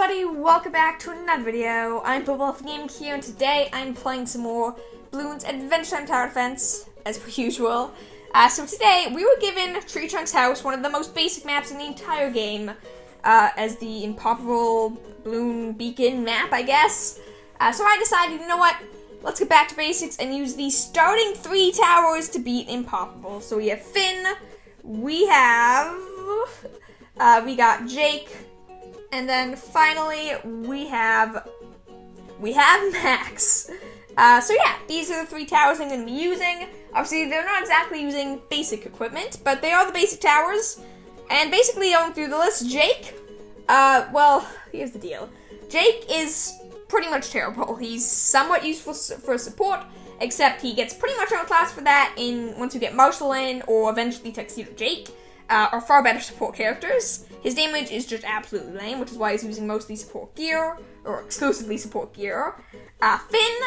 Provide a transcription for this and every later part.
everybody, welcome back to another video. I'm Impoppable Game here, and today I'm playing some more Bloons Adventure Time Tower Defense, as per usual. So today, we were given Tree Trunk's house, one of the most basic maps in the entire game, as the Impoppable Bloon Beacon map, I guess. So I decided, you know what, let's get back to basics and use the starting 3 towers to beat Impoppable. So we have Finn, we got Jake, and then finally, we have Max. So yeah, these are the 3 towers I'm going to be using. Obviously, they're not exactly using basic equipment, but they are the basic towers. And basically, going through the list, Jake, well, here's the deal. Jake is pretty much terrible. He's somewhat useful for support, except he gets pretty much outclassed for that once you get Marshall in, or eventually Tuxedo Jake. Are far better support characters. His damage is just absolutely lame, which is why he's using mostly support gear, or exclusively support gear. Finn,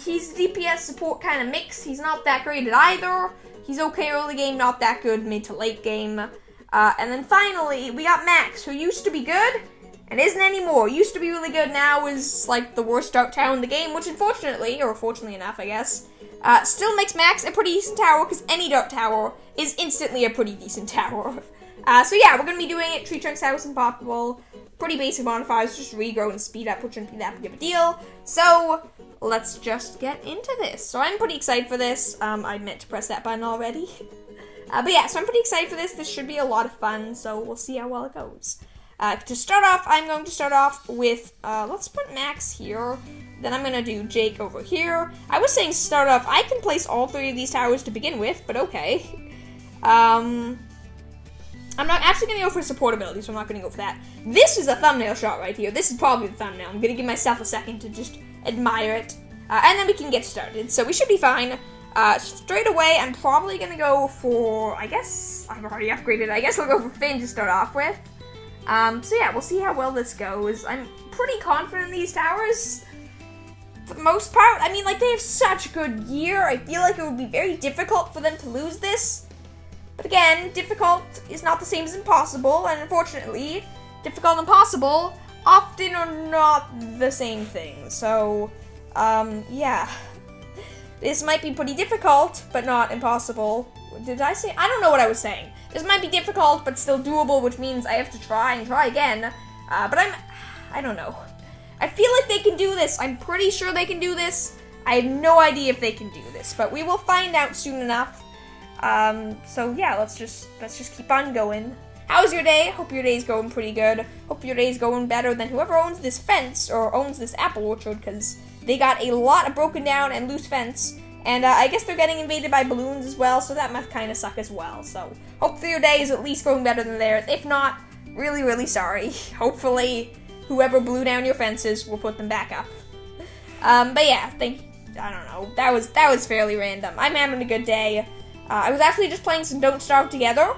he's DPS support kind of mix. He's not that great at either. He's okay early game, not that good mid to late game. And then finally, we got Max, who used to be good, and isn't anymore. Used to be really good, now is like the worst dark tower in the game, which unfortunately, or fortunately enough, I guess, still makes Max a pretty decent tower, because any dark tower is instantly a pretty decent tower. So yeah, we're going to be doing it. Tree Trunk's house, Impoppable. Pretty basic modifiers, just regrow and speed up, which shouldn't be that big of a deal. So, let's just get into this. So I'm pretty excited for this. I meant to press that button already. But yeah, so I'm pretty excited for this. This should be a lot of fun, so we'll see how well it goes. To start off, I'm going to start off with, let's put Max here. Then I'm going to do Jake over here. I was saying start off, I can place all 3 of these towers to begin with, but okay. I'm not actually going to go for support ability, so I'm not going to go for that. This is a thumbnail shot right here. This is probably the thumbnail. I'm going to give myself a second to just admire it. And then we can get started. So we should be fine. Straight away, I'm probably going to go for, I guess, I've already upgraded. I guess I'll go for Finn to start off with. So yeah, we'll see how well this goes. I'm pretty confident in these towers. For the most part, I mean, like, they have such good gear. I feel like it would be very difficult for them to lose this. But again, difficult is not the same as impossible, and unfortunately, difficult and impossible often are not the same thing. So, yeah. This might be pretty difficult, but not impossible. Did I say? I don't know what I was saying. This might be difficult, but still doable, which means I have to try and try again. But I don't know. I feel like they can do this. I'm pretty sure they can do this. I have no idea if they can do this, but we will find out soon enough. So yeah, let's just keep on going. How's your day? Hope your day's going pretty good. Hope your day's going better than whoever owns this fence, or owns this apple orchard, because they got a lot of broken down and loose fence. And I guess they're getting invaded by balloons as well, so that must kind of suck as well. So, hopefully your day is at least going better than theirs. If not, really, really sorry. Hopefully, whoever blew down your fences will put them back up. But yeah, I don't know. That was fairly random. I'm having a good day. I was actually just playing some Don't Starve Together,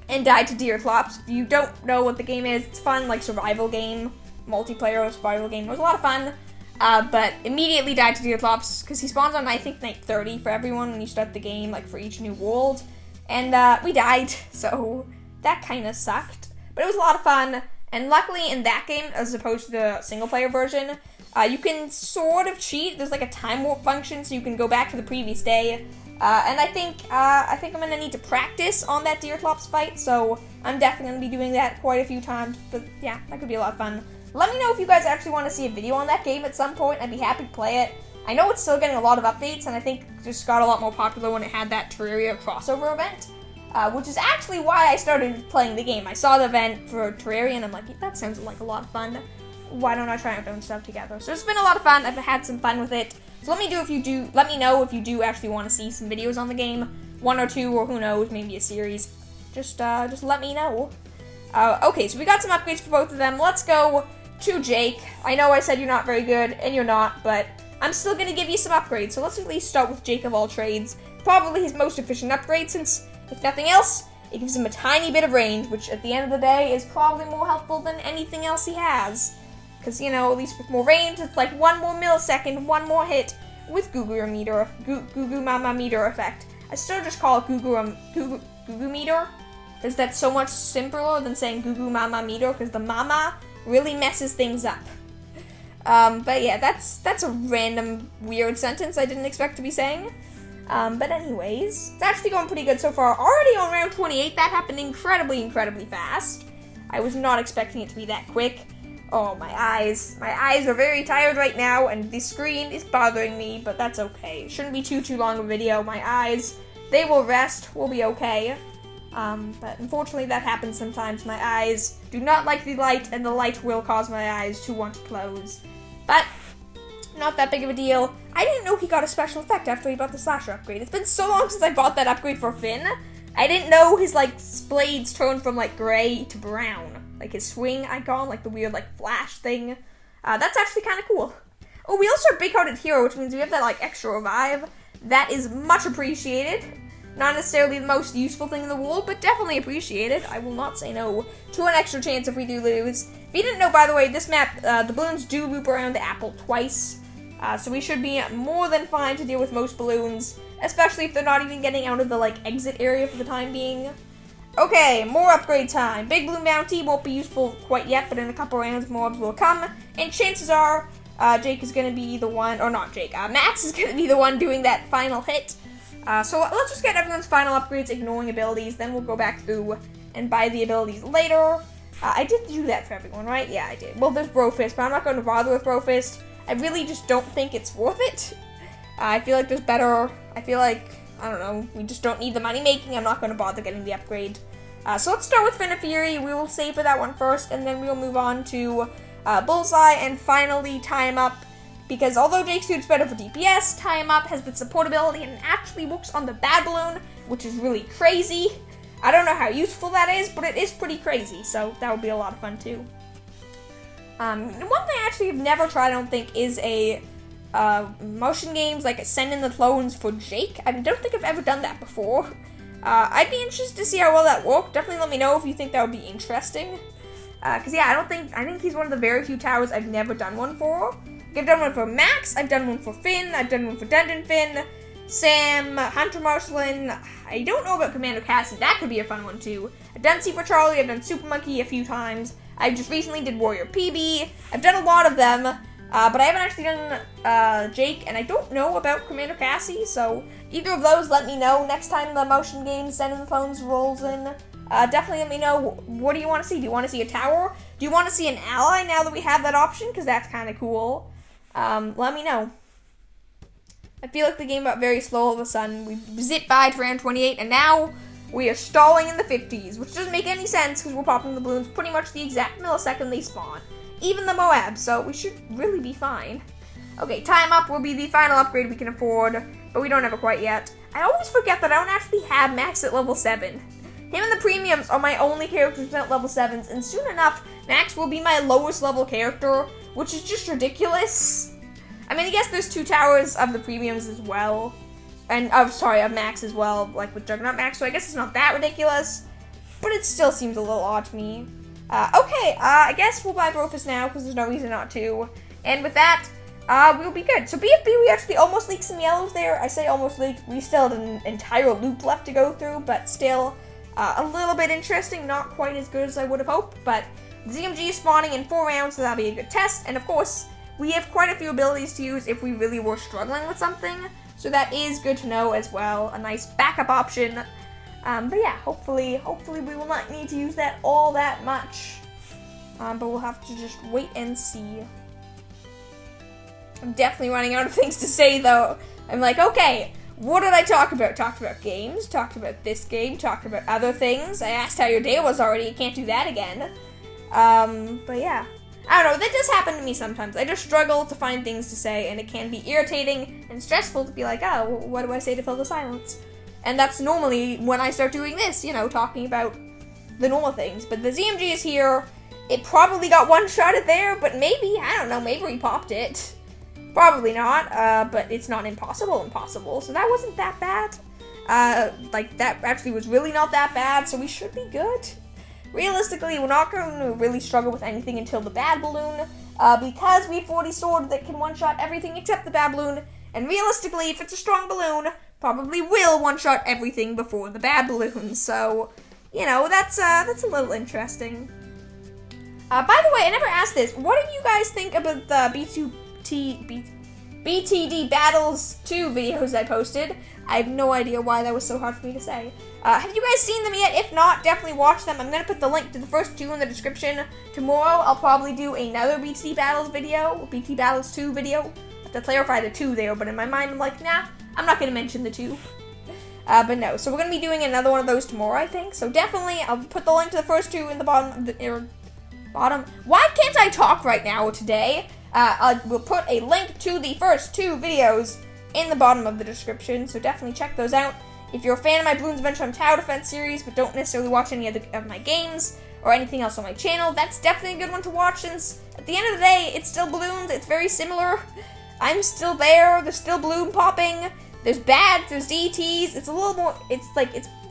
and died to Deerclops. If you don't know what the game is, it's fun, like, survival game. Multiplayer survival game. It was a lot of fun. But immediately died to Deerclops, because he spawns on, I think, night 30 for everyone when you start the game, like, for each new world. And, we died, so that kind of sucked. But it was a lot of fun, and luckily in that game, as opposed to the single-player version, you can sort of cheat. There's, like, a time warp function, so you can go back to the previous day. And I think I'm gonna need to practice on that Deerclops fight, so I'm definitely gonna be doing that quite a few times. But, yeah, that could be a lot of fun. Let me know if you guys actually want to see a video on that game at some point. I'd be happy to play it. I know it's still getting a lot of updates, and I think it just got a lot more popular when it had that Terraria crossover event, which is actually why I started playing the game. I saw the event for Terraria, and I'm like, that sounds like a lot of fun. Why don't I try out Don't Starve Together? So it's been a lot of fun. I've had some fun with it. So let me know if you do actually want to see some videos on the game, 1 or 2, or who knows, maybe a series. Just let me know. Okay, so we got some upgrades for both of them. Let's go to Jake. I know I said you're not very good, and you're not, but I'm still going to give you some upgrades. So let's at least start with Jake of all trades. Probably his most efficient upgrade, since, if nothing else, it gives him a tiny bit of range, which at the end of the day is probably more helpful than anything else he has. Because, you know, at least with more range, it's like 1 more millisecond, 1 more hit with Goo Goo Mama Meter effect. I still just call it Goo Goo Meter, because that's so much simpler than saying Goo Goo Mama Meter, because the mama really messes things up. But yeah, that's a random weird sentence I didn't expect to be saying. But anyways, it's actually going pretty good so far. Already on round 28, that happened incredibly fast. I was not expecting it to be that quick. Oh, my eyes. My eyes are very tired right now, and the screen is bothering me, but that's okay. It shouldn't be too long a video. My eyes, they will rest. We'll be okay. But unfortunately, that happens sometimes. My eyes do not like the light, and the light will cause my eyes to want to close. But not that big of a deal. I didn't know he got a special effect after he bought the slasher upgrade. It's been so long since I bought that upgrade for Finn. I didn't know his, blades turned from, gray to brown. Like, his swing icon, the weird, flash thing. That's actually kind of cool. Oh, we also have Big-Hearted Hero, which means we have that, extra revive. That is much appreciated. Not necessarily the most useful thing in the world, but definitely appreciated. I will not say no to an extra chance if we do lose. If you didn't know, by the way, this map, the balloons do loop around the apple twice. So we should be more than fine to deal with most balloons, especially if they're not even getting out of the, exit area for the time being. Okay, more upgrade time. Big Balloon Bounty won't be useful quite yet, but in a couple rounds, mobs will come. And chances are, Jake is going to be the one, or not Jake, Max is going to be the one doing that final hit. So let's just get everyone's final upgrades, ignoring abilities, then we'll go back through and buy the abilities later. I did do that for everyone, right? Yeah, I did. Well, there's Brofist, but I'm not going to bother with Brofist. I really just don't think it's worth it. I feel like there's better, I don't know, we just don't need the money making. I'm not going to bother getting the upgrade. So let's start with Fin of Fury. We will save for that one first, and then we'll move on to Bullseye, and finally tie him up. Because although Jake's suit's better for DPS, tie him up has the support ability and actually works on the bad balloon, which is really crazy. I don't know how useful that is, but it is pretty crazy, so that would be a lot of fun too. One thing I actually have never tried, I don't think, is a motion games, like send in the clones for Jake. I don't think I've ever done that before. I'd be interested to see how well that worked. Definitely let me know if you think that would be interesting. Cause yeah, I think he's one of the very few towers I've never done one for. I've done one for Max, I've done one for Finn, I've done one for Dungeon Finn, Sam, Hunter Marcelin. I don't know about Commander Cassie, that could be a fun one too. I've done C for Charlie, I've done Super Monkey a few times. I just recently did Warrior PB. I've done a lot of them, but I haven't actually done Jake, and I don't know about Commander Cassie, so either of those, let me know. Next time the motion game Send in the Clones rolls in, definitely let me know, what do you want to see? Do you want to see a tower? Do you want to see an ally now that we have that option? Because that's kind of cool. Let me know. I feel like the game got very slow all of a sudden. We zipped by to round 28, and now we are stalling in the 50s, which doesn't make any sense because we're popping the balloons pretty much the exact millisecond they spawn. Even the Moab, so we should really be fine. Okay, time up will be the final upgrade we can afford, but we don't have it quite yet. I always forget that I don't actually have Max at level 7. Him and the premiums are my only characters at level 7s, and soon enough, Max will be my lowest level character, which is just ridiculous. I mean, I guess there's 2 towers of the premiums as well. And, of Max as well, like with Juggernaut Max, so I guess it's not that ridiculous. But it still seems a little odd to me. I guess we'll buy Brofist now, because there's no reason not to. And with that, we'll be good. So BFB, we actually almost leaked some yellows there. I say almost leaked. We still had an entire loop left to go through, but still a little bit interesting. Not quite as good as I would have hoped, but ZMG is spawning in 4 rounds, so that'll be a good test. And of course, we have quite a few abilities to use if we really were struggling with something. So that is good to know as well. A nice backup option. But yeah, hopefully we will not need to use that all that much. But we'll have to just wait and see. I'm definitely running out of things to say though. I'm like, okay, what did I talk about? Talked about games, talked about this game, talked about other things. I asked how your day was already, you can't do that again. But yeah. I don't know, that does happen to me sometimes. I just struggle to find things to say, and it can be irritating and stressful to be like, oh, what do I say to fill the silence? And that's normally when I start doing this, talking about the normal things. But the ZMG is here. It probably got one-shotted there, but maybe, I don't know, maybe we popped it. Probably not, but it's not impossible, so that wasn't that bad. That actually was really not that bad, so we should be good. Realistically, we're not going to really struggle with anything until the bad balloon, because we have 40 sword that can one-shot everything except the bad balloon, and realistically, if it's a strong balloon, probably will one-shot everything before the bad balloon, so, that's a little interesting. By the way, I never asked this. What do you guys think about the BTD Battles 2 videos I posted? I have no idea why that was so hard for me to say. Have you guys seen them yet? If not, definitely watch them. I'm going to put the link to the first 2 in the description. Tomorrow, I'll probably do another BTD Battles video, BTD Battles 2 video. I have to clarify the 2 there, but in my mind, I'm like, nah, I'm not going to mention the 2. But no, so we're going to be doing another one of those tomorrow, I think. So definitely, I'll put the link to the first 2 in the bottom of the... Why can't I talk right now today? We'll put a link to the first 2 videos in the bottom of the description, so definitely check those out. If you're a fan of my Bloons Adventure on Tower Defense series, but don't necessarily watch any of my games, or anything else on my channel, that's definitely a good one to watch, since at the end of the day, it's still Bloons, it's very similar. I'm still there, there's still balloon popping, there's bads, there's DTs, it's a little more, it's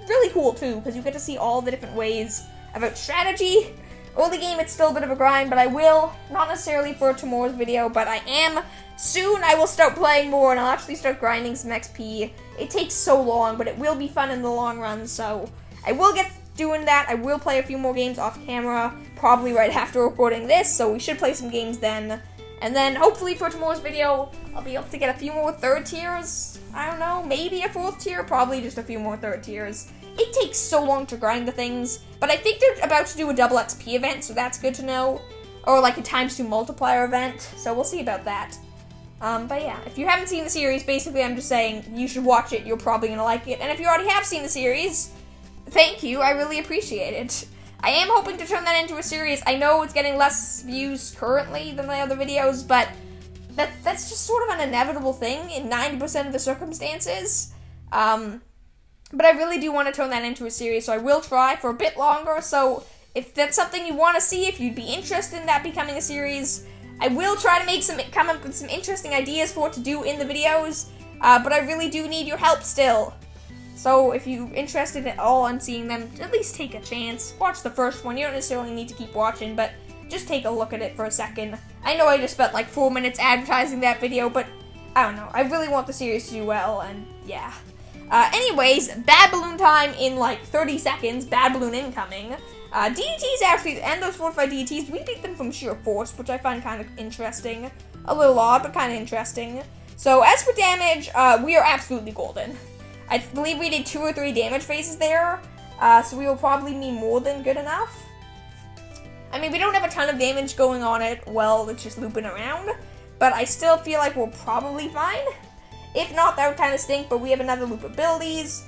really cool too, because you get to see all the different ways about strategy. Early game, it's still a bit of a grind, but I will, not necessarily for tomorrow's video, but I am. Soon, I will start playing more, and I'll actually start grinding some XP. It takes so long, but it will be fun in the long run, so I will get doing that. I will play a few more games off camera, probably right after recording this, so we should play some games then. And then, hopefully for tomorrow's video, I'll be able to get a few more 3rd tiers. I don't know, maybe a 4th tier, probably just a few more 3rd tiers. It takes so long to grind the things, but I think they're about to do a double XP event, so that's good to know. Or like a ×2 multiplier event, so we'll see about that. But yeah, if you haven't seen the series, basically I'm just saying you should watch it, you're probably going to like it. And if you already have seen the series, thank you, I really appreciate it. I am hoping to turn that into a series. I know it's getting less views currently than my other videos, but that's just sort of an inevitable thing in 90% of the circumstances. But I really do want to turn that into a series, so I will try for a bit longer. So if that's something you want to see, if you'd be interested in that becoming a series, I will try to come up with some interesting ideas for what to do in the videos. But I really do need your help still. So if you're interested at all in seeing them, at least take a chance. Watch the first one. You don't necessarily need to keep watching, but just take a look at it for a second. I know I just spent like 4 minutes advertising that video, but I don't know. I really want the series to do well, and yeah. Anyways, bad balloon time in like 30 seconds, bad balloon incoming. DDTs actually, and those 4 or 5 DDTs, we beat them from sheer force, which I find kind of interesting. A little odd, but kind of interesting. So as for damage, we are absolutely golden. I believe we did 2 or 3 damage phases there, so we will probably be more than good enough. I mean, we don't have a ton of damage going on it while it's just looping around, but I still feel like we're probably fine. If not, that would kind of stink, but we have another loop of abilities.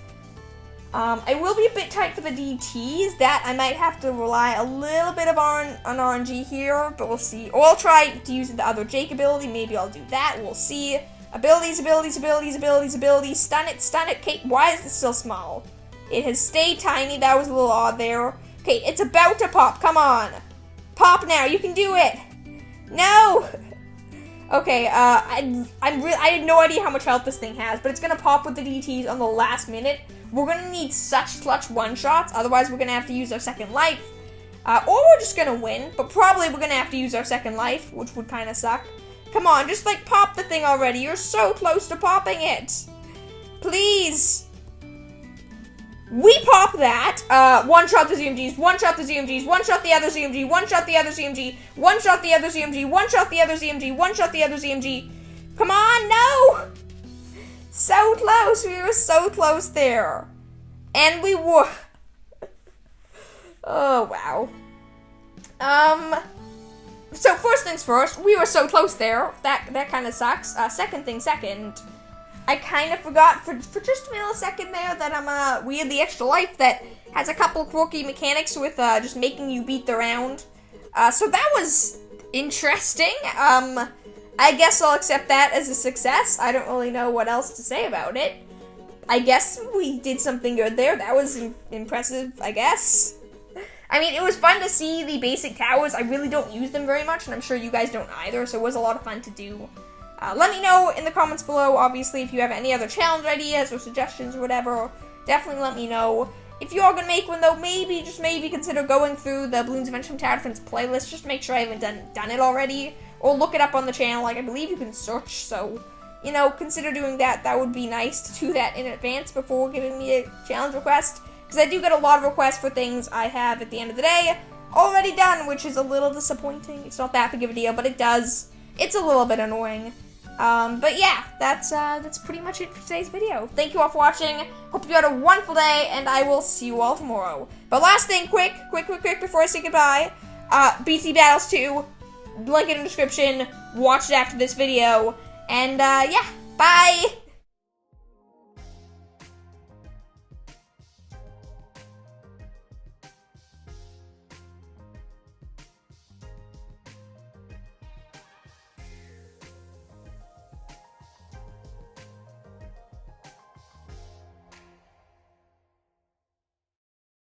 I will be a bit tight for the DTs. That I might have to rely a little bit on RNG here, but we'll see. Or I'll try to use the other Jake ability. Maybe I'll do that. We'll see. Abilities. Stun it. Okay, why is this still small? It has stayed tiny. That was a little odd there. Okay, it's about to pop. Come on. Pop now. You can do it. No. Okay, I had no idea how much health this thing has, but it's gonna pop with the DTs on the last minute. We're gonna need such clutch one-shots, otherwise we're gonna have to use our second life. Or we're just gonna win, but probably we're gonna have to use our second life, which would kind of suck. Come on, just like pop the thing already. You're so close to popping it. Please. We pop that. One-shot the ZMGs, one-shot the ZMGs, one-shot the other ZMG, one-shot the other ZMG, one-shot the other ZMG, one-shot the other ZMG, one-shot the other ZMG. Come on, no! So close, we were so close there. And we were... Oh, wow. So first things first, we were so close there. That kind of sucks. Second thing second, I kind of forgot for just a millisecond there that we had the extra life that has a couple quirky mechanics with just making you beat the round. So that was interesting. I guess I'll accept that as a success. I don't really know what else to say about it. I guess we did something good there. That was impressive, I guess. I mean, it was fun to see the basic towers. I really don't use them very much, and I'm sure you guys don't either, so it was a lot of fun to do. Let me know in the comments below, obviously, if you have any other challenge ideas or suggestions or whatever. Definitely let me know. If you are going to make one, though, maybe, just maybe consider going through the Bloons Adventure on Tower Defense playlist. Just make sure I haven't done it already. Or look it up on the channel. Like, I believe you can search, so, you know, consider doing that. That would be nice to do that in advance before giving me a challenge request. Because I do get a lot of requests for things I have at the end of the day. already done, which is a little disappointing. It's not that big of a deal, but it's a little bit annoying. But yeah, that's pretty much it for today's video. Thank you all for watching. Hope you had a wonderful day, and I will see you all tomorrow. But last thing, quick, before I say goodbye, BT Battles 2, link in the description. Watch it after this video, and yeah, bye!